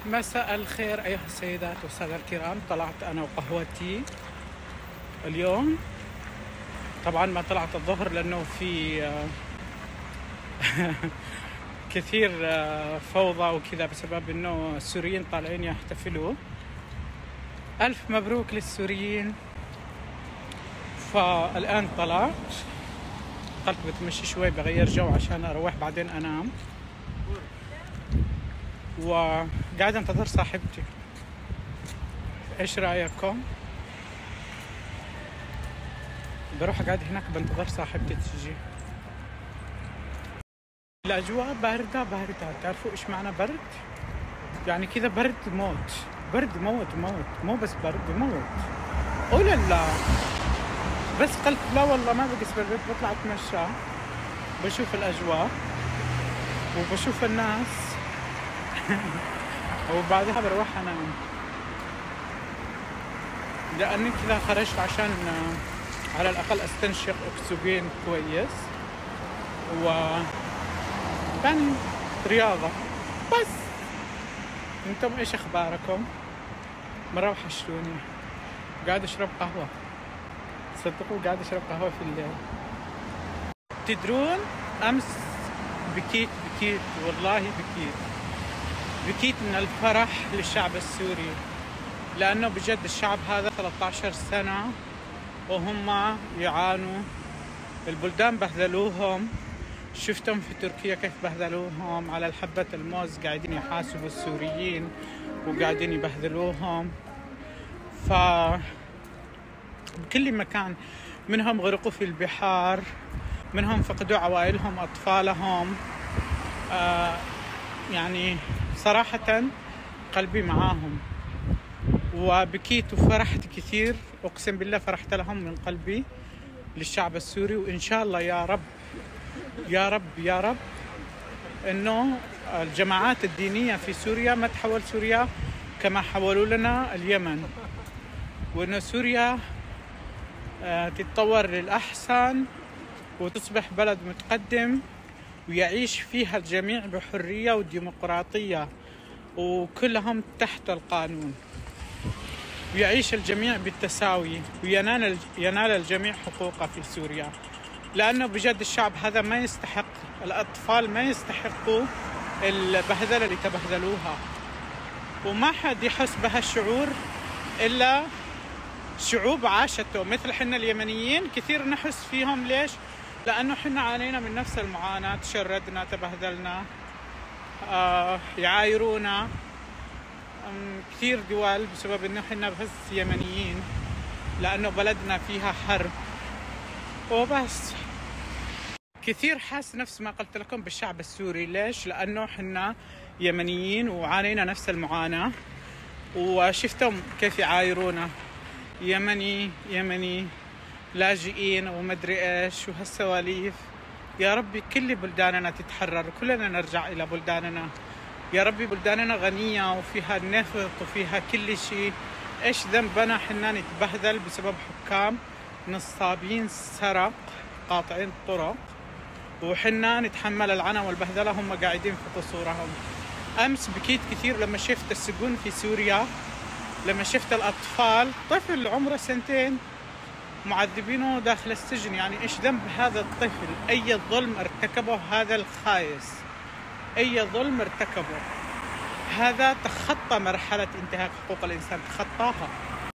مساء الخير أيها السيدات والسادة الكرام. طلعت أنا وقهوتي اليوم. طبعا ما طلعت الظهر لأنه في كثير فوضى وكذا بسبب أنه السوريين طالعين يحتفلوا. ألف مبروك للسوريين. فالآن طلعت بتمشي شوي بغير جو عشان أروح بعدين أنام، وقاعد انتظر صاحبتي. ايش رايكم؟ بروح قاعد هناك بنتظر صاحبتي تجي. الاجواء بارده، تعرفوا ايش معنى برد؟ يعني كذا برد موت، برد موت، مو بس برد موت. قول لا، بس قلت لا والله ما بقيس بالبيت، بطلع اتمشى بشوف الاجواء وبشوف الناس وبعدها بروح انام، لاني كذا خرجت عشان على الاقل استنشق اكسجين كويس يعني رياضة. بس انتم ايش اخباركم؟ مرة وحشتوني. قاعد اشرب قهوة، صدقوا قاعد اشرب قهوة في الليل. تدرون امس بكيت والله بكيت من الفرح للشعب السوري، لأنه بجد الشعب هذا 13 سنة وهم يعانوا. البلدان بهذلوهم، شفتم في تركيا كيف بهذلوهم على الحبة الموز، قاعدين يحاسبوا السوريين وقاعدين يبهذلوهم. بكل مكان، منهم غرقوا في البحار، منهم فقدوا عوائلهم أطفالهم. يعني صراحة قلبي معاهم، وبكيت وفرحت كثير. أقسم بالله فرحت لهم من قلبي للشعب السوري. وإن شاء الله يا رب يا رب يا رب إنه الجماعات الدينية في سوريا ما تحول سوريا كما حولوا لنا اليمن، وإنه سوريا تتطور للأحسن وتصبح بلد متقدم ويعيش فيها الجميع بحرية وديمقراطية وكلهم تحت القانون، ويعيش الجميع بالتساوي وينال الجميع حقوقه في سوريا. لأنه بجد الشعب هذا ما يستحق، الأطفال ما يستحقوا البهذلة اللي تبهذلوها، وما حد يحس بهالشعور إلا شعوب عاشته. مثل حنا اليمنيين كثير نحس فيهم. ليش؟ لأنه حنا عانينا من نفس المعاناة، تشردنا، تبهذلنا، يعايرونا كثير دول بسبب انه حنا بس يمنيين، لأنه بلدنا فيها حرب وبس. كثير حاس نفس ما قلت لكم بالشعب السوري. ليش؟ لأنه حنا يمنيين وعانينا نفس المعاناة، وشفتم كيف يعايرونا، يمني لاجئين ومدري ايش وهالسواليف. يا ربي كل بلداننا تتحرر، كلنا نرجع الى بلداننا. يا ربي بلداننا غنية وفيها النفط وفيها كل شيء. ايش ذنبنا حنا نتبهذل بسبب حكام نصابين سرق قاطعين الطرق، وحنا نتحمل العنى والبهذلة هم قاعدين في قصورهم. امس بكيت كثير لما شفت السجون في سوريا، لما شفت الأطفال، طفل عمره 2 معذبينه داخل السجن. يعني إيش ذنب هذا الطفل؟ أي ظلم ارتكبه هذا الخايس؟ أي ظلم ارتكبه؟ هذا تخطى مرحلة انتهاك حقوق الإنسان، تخطاها.